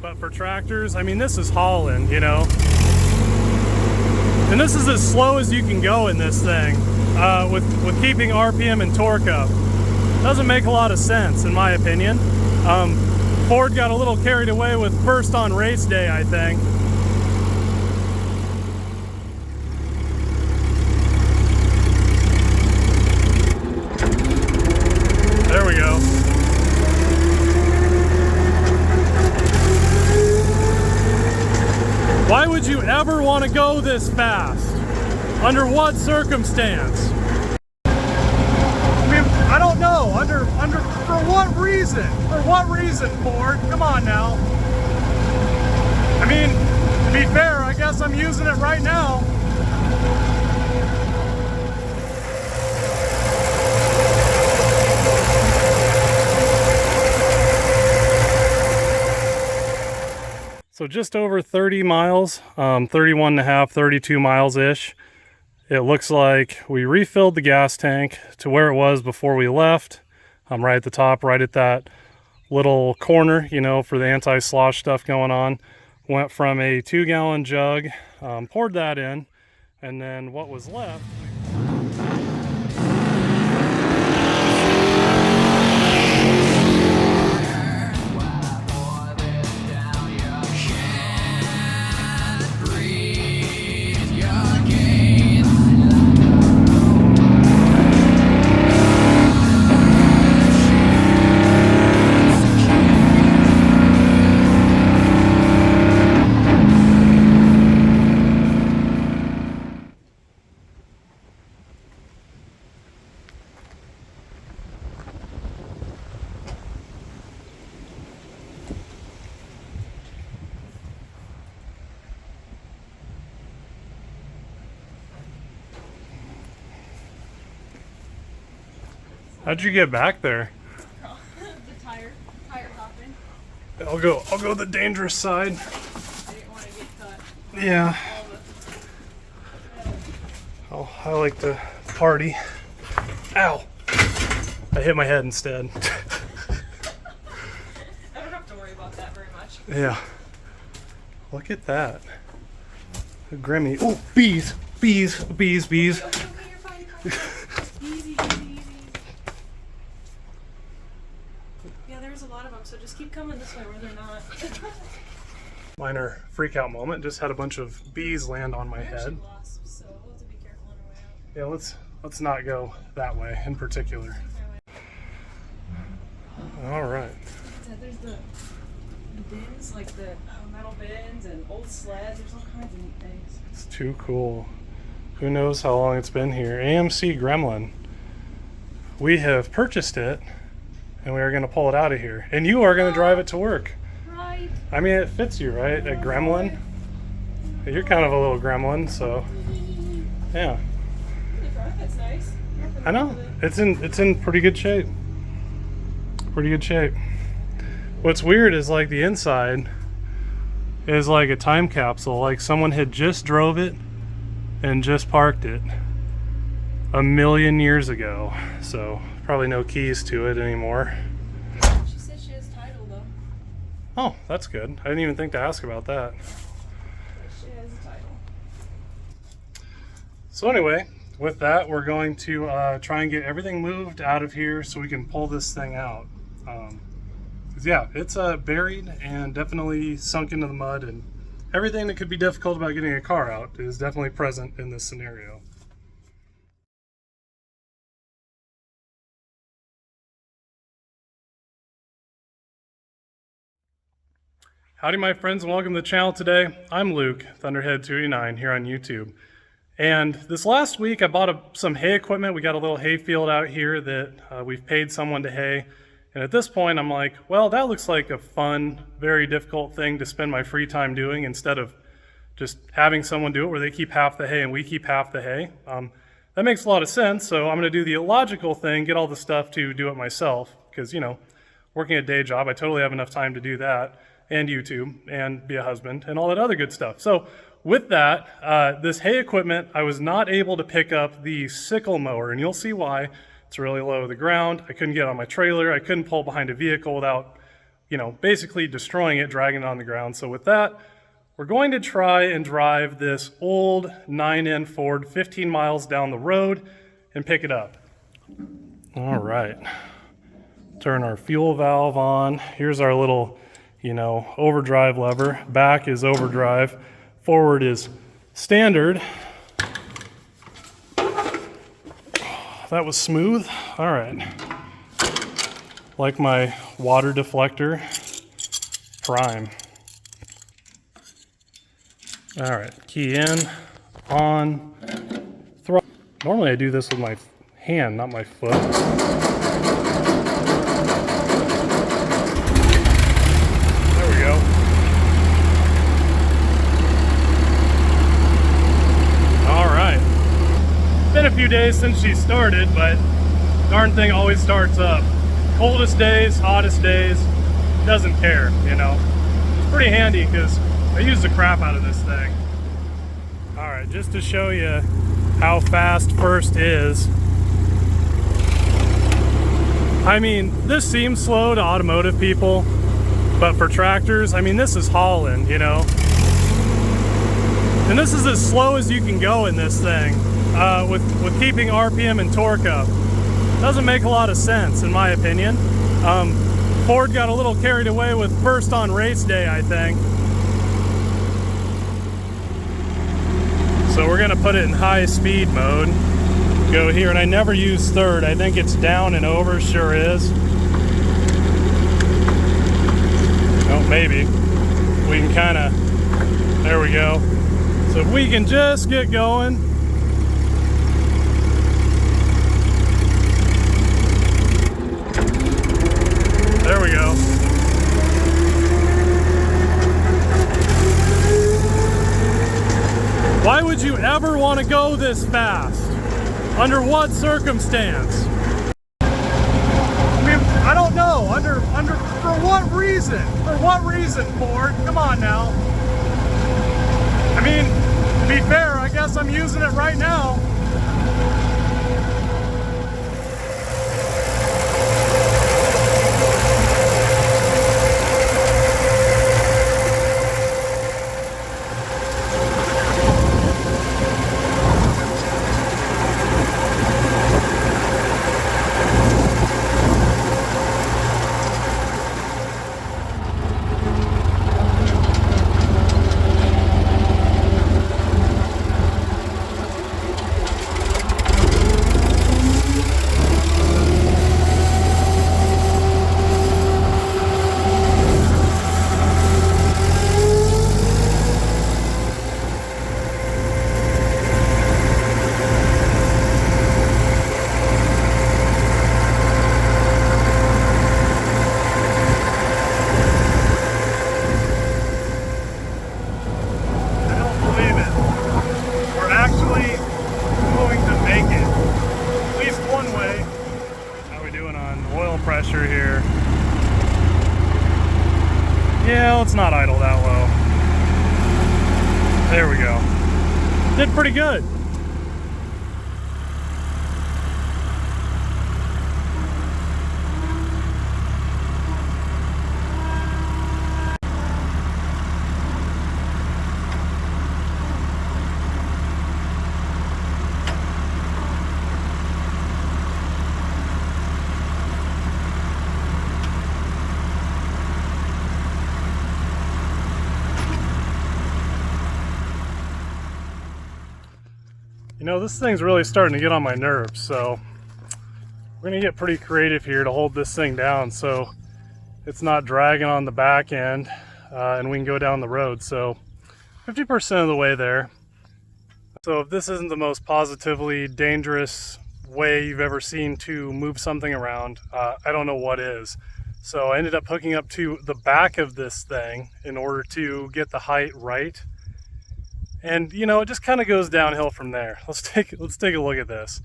But for tractors, I mean, this is hauling, you know. And this is as slow as you can go in this thing with keeping RPM and torque up. Doesn't make a lot of sense, in my opinion. Ford got a little carried away with first on race day, I think. There we go. Why would you ever want to go this fast? Under what circumstance? I mean, I don't know. For what reason? For what reason, Ford? Come on now. I mean, to be fair, I guess I'm using it right now. So just over 30 miles, 31 and a half, 32 miles-ish. It looks like we refilled the gas tank to where it was before we left. Right at the top, right at that little corner, you know, for the anti-slosh stuff going on. Went from a 2-gallon jug, poured that in, and then what was left... How'd you get back there? The tire hopping. I'll go the dangerous side. I didn't want to get cut. Yeah. Oh, I like to party. Ow! I hit my head instead. I don't have to worry about that very much. Yeah. Look at that. A Grimmy. Oh, bees! Bees! Bees! Bees! Okay, you're fine, you're fine. Easy, easy, easy. Yeah, there's a lot of them, so just keep coming this way where they're not. Minor freak out moment. Just had a bunch of bees land on my head. Wasps, so we'll have to be careful on our way out. Yeah, let's not go that way in particular. All right. There's the bins, like the metal bins and old sleds. There's all kinds of neat things. It's too cool. Who knows how long it's been here. AMC Gremlin. We have purchased it, and we are going to pull it out of here. And you are going to drive it to work. Right. I mean, it fits you, right? A gremlin. You're kind of a little gremlin, so yeah. That's nice. I know. It's in pretty good shape. Pretty good shape. What's weird is like the inside is like a time capsule. Like someone had just drove it and just parked it 1,000,000 years ago. So probably no keys to it anymore. She said she has title though. Oh, that's good. I didn't even think to ask about that. She has a title. So anyway, with that, we're going to try and get everything moved out of here so we can pull this thing out. 'Cause yeah, it's buried and definitely sunk into the mud, and everything that could be difficult about getting a car out is definitely present in this scenario. Howdy my friends, and welcome to the channel today. I'm Luke, Thunderhead289 here on YouTube. And this last week I bought some hay equipment. We got a little hay field out here that we've paid someone to hay. And at this point I'm like, well, that looks like a fun, very difficult thing to spend my free time doing instead of just having someone do it where they keep half the hay and we keep half the hay. That makes a lot of sense, so I'm gonna do the illogical thing, get all the stuff to do it myself, because, you know, working a day job, I totally have enough time to do that, and YouTube, and be a husband, and all that other good stuff. So with that, this hay equipment, I was not able to pick up the sickle mower, and you'll see why. It's really low to the ground. I couldn't get on my trailer. I couldn't pull behind a vehicle without you know, basically destroying it, dragging it on the ground. So with that, we're going to try and drive this old 9N Ford 15 miles down the road and pick it up. All right, turn our fuel valve on. Here's our little, you know, overdrive lever. Back is overdrive, forward is standard. That was smooth. All right. Like my water deflector, prime. All right, key in, on, throttle. Normally I do this with my hand, not my foot. There we go. All right. Been a few days since she started, but darn thing always starts up. Coldest days, hottest days, doesn't care, you know. It's pretty handy because I use the crap out of this thing. All right, just to show you how fast first is. I mean, this seems slow to automotive people, but for tractors, I mean, this is hauling, you know. And this is as slow as you can go in this thing with keeping RPM and torque up. Doesn't make a lot of sense, in my opinion. Ford got a little carried away with first on race day, I think. So we're gonna put it in high speed mode. Go here, and I never use third. I think it's down and over, sure is. Oh, maybe. We can kinda, there we go. So if we can just get going. There we go. Why would you ever want to go this fast? Under what circumstance? I mean, I don't know. For what reason? For what reason, Ford? Come on now. I mean, to be fair, I guess I'm using it right now. Pressure here. Yeah, let's not idle that low. There we go. Did pretty good. You know, this thing's really starting to get on my nerves, so we're gonna get pretty creative here to hold this thing down so it's not dragging on the back end and we can go down the road. So 50% of the way there. So if this isn't the most positively dangerous way you've ever seen to move something around, I don't know what is. So I ended up hooking up to the back of this thing in order to get the height right. And you know, it just kind of goes downhill from there. Let's take a look at this.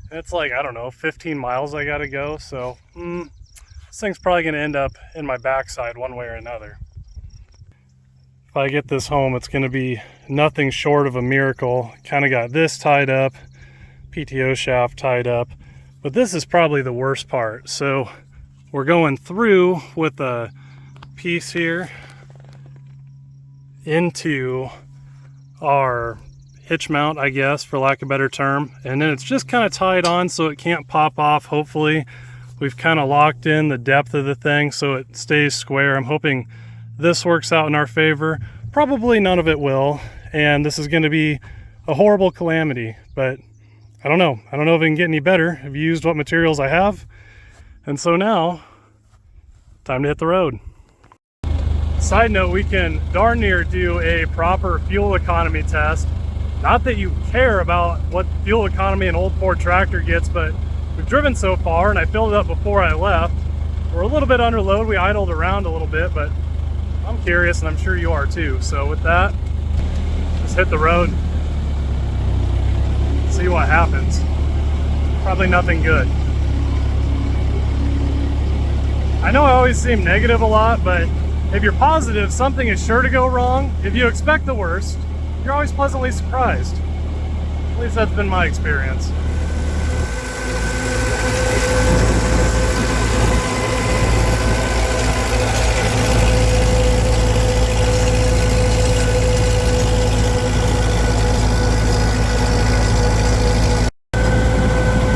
And it's like, I don't know, 15 miles I gotta go. So this thing's probably gonna end up in my backside one way or another. If I get this home, it's gonna be nothing short of a miracle. Kind of got this tied up, PTO shaft tied up, but this is probably the worst part. So we're going through with a piece here into our hitch mount, I guess, for lack of a better term. And then it's just kind of tied on so it can't pop off. Hopefully we've kind of locked in the depth of the thing so it stays square. I'm hoping this works out in our favor. Probably none of it will, and this is going to be a horrible calamity, but I don't know. I don't know if it can get any better. I've used what materials I have, and so now, time to hit the road. Side note, we can darn near do a proper fuel economy test. Not that you care about what fuel economy an old Ford tractor gets, but we've driven so far, and I filled it up before I left. We're a little bit under load. We idled around a little bit, but I'm curious, and I'm sure you are too. So with that, just hit the road. See what happens. Probably nothing good. I know I always seem negative a lot, but if you're positive, something is sure to go wrong. If you expect the worst, you're always pleasantly surprised. At least that's been my experience.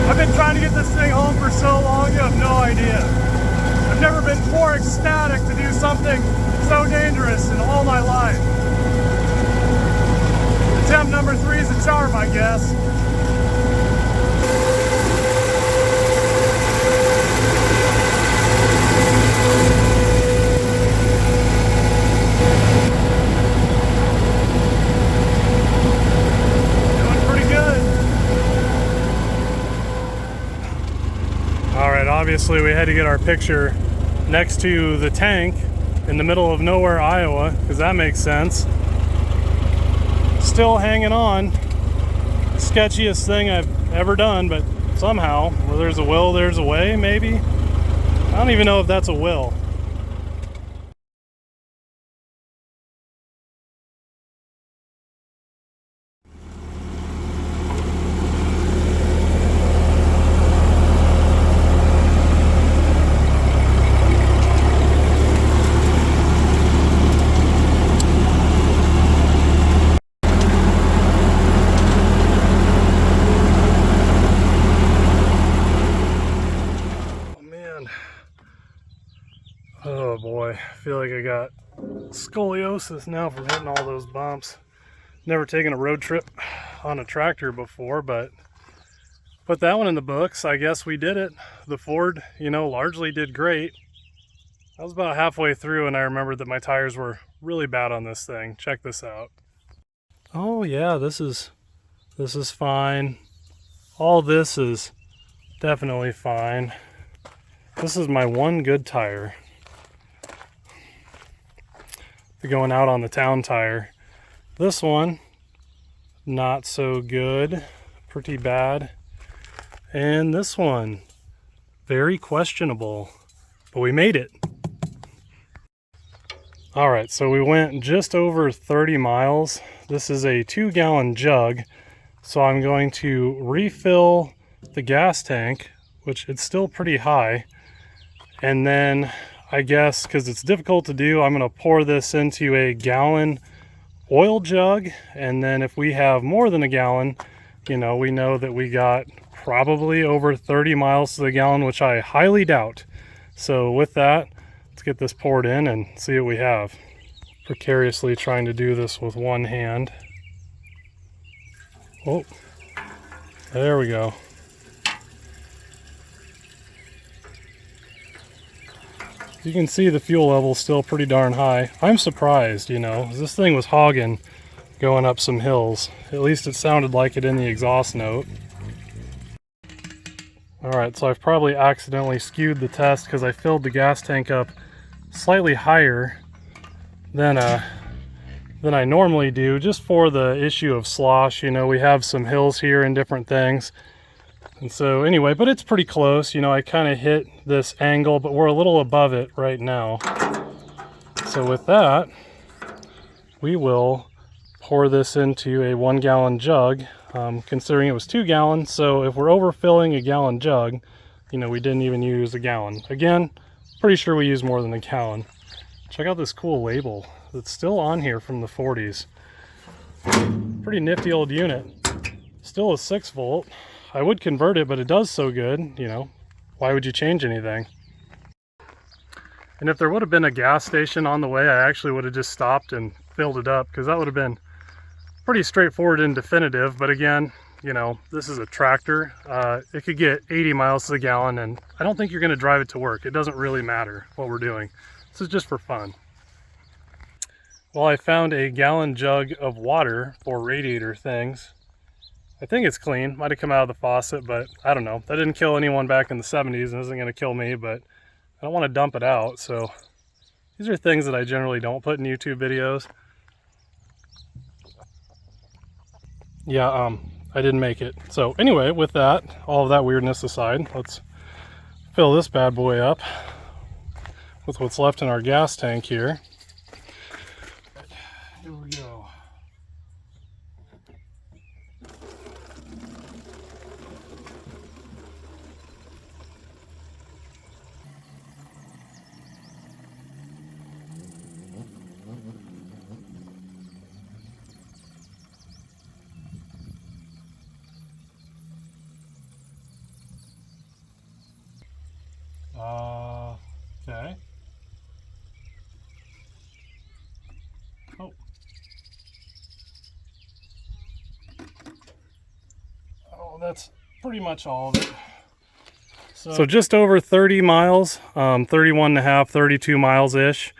I've been trying to get this thing home for so long, you have no idea. I've never been more ecstatic to do something so dangerous in all my life. Attempt number 3 is a charm, I guess. Doing pretty good. All right, obviously we had to get our picture next to the tank in the middle of nowhere, Iowa, because that makes sense. Still hanging on. Sketchiest thing I've ever done, but somehow, where there's a will, there's a way, maybe? I don't even know if that's a will. Oh boy, I feel like I got scoliosis now from hitting all those bumps. Never taken a road trip on a tractor before, but put that one in the books. I guess we did it. The Ford, largely did great. I was about halfway through and I remembered that my tires were really bad on this thing. Check this out. Oh yeah, this is fine. All this is definitely fine. This is my one good tire. Going out on the town tire. This one, not so good, pretty bad. And this one, very questionable, but we made it. All right, so we went just over 30 miles. This is a 2-gallon jug, so I'm going to refill the gas tank, which it's still pretty high, and then I guess, because it's difficult to do, I'm going to pour this into a gallon oil jug, and then if we have more than a gallon, we know that we got probably over 30 miles to the gallon, which I highly doubt. So with that, let's get this poured in and see what we have. Precariously trying to do this with one hand. Oh, there we go. You can see the fuel level is still pretty darn high. I'm surprised, this thing was hogging going up some hills. At least it sounded like it in the exhaust note. Alright, so I've probably accidentally skewed the test because I filled the gas tank up slightly higher than I normally do, just for the issue of slosh. We have some hills here and different things. And so anyway, but it's pretty close. I kind of hit this angle, but we're a little above it right now. So with that, we will pour this into a 1-gallon jug, considering it was 2 gallons. So if we're overfilling a gallon jug, we didn't even use a gallon. Again, pretty sure we used more than a gallon. Check out this cool label that's still on here from the 40s. Pretty nifty old unit. Still a 6 volt. I would convert it, but it does so good, you know, why would you change anything? And if there would have been a gas station on the way, I actually would have just stopped and filled it up, because that would have been pretty straightforward and definitive. But again, you know, this is a tractor. It could get 80 miles to the gallon, and I don't think you're going to drive it to work. It doesn't really matter what we're doing. This is just for fun. Well, I found a gallon jug of water for radiator things. I think it's clean. Might have come out of the faucet, but I don't know. That didn't kill anyone back in the 70s and isn't going to kill me, but I don't want to dump it out. So these are things that I generally don't put in YouTube videos. Yeah, I didn't make it. So anyway, with that, all of that weirdness aside, let's fill this bad boy up with what's left in our gas tank here. Here we go. Okay. Oh. Oh, that's pretty much all of it. So just over 30 miles, 31 and a half, 32 miles-ish.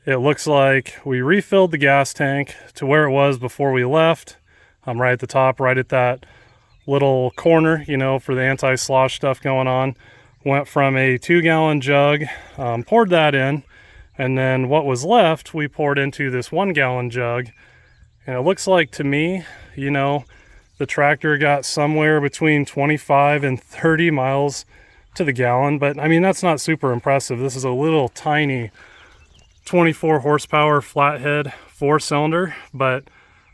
It looks like we refilled the gas tank to where it was before we left. Right at the top, right at that little corner, you know, for the anti-slosh stuff going on. Went from a 2-gallon jug, poured that in, and then what was left we poured into this 1-gallon jug. And it looks like, to me, you know, the tractor got somewhere between 25 and 30 miles to the gallon. But I mean, that's not super impressive. This is a little tiny 24 horsepower flathead 4-cylinder, but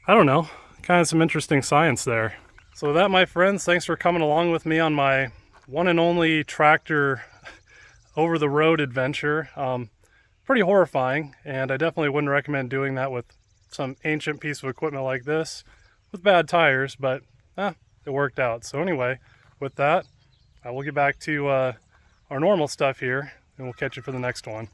I don't know, kind of some interesting science there. So with that, my friends, thanks for coming along with me on my one and only tractor over the road adventure. Pretty horrifying, and I definitely wouldn't recommend doing that with some ancient piece of equipment like this with bad tires, but it worked out. So anyway, with that, I will get back to our normal stuff here, and we'll catch you for the next one.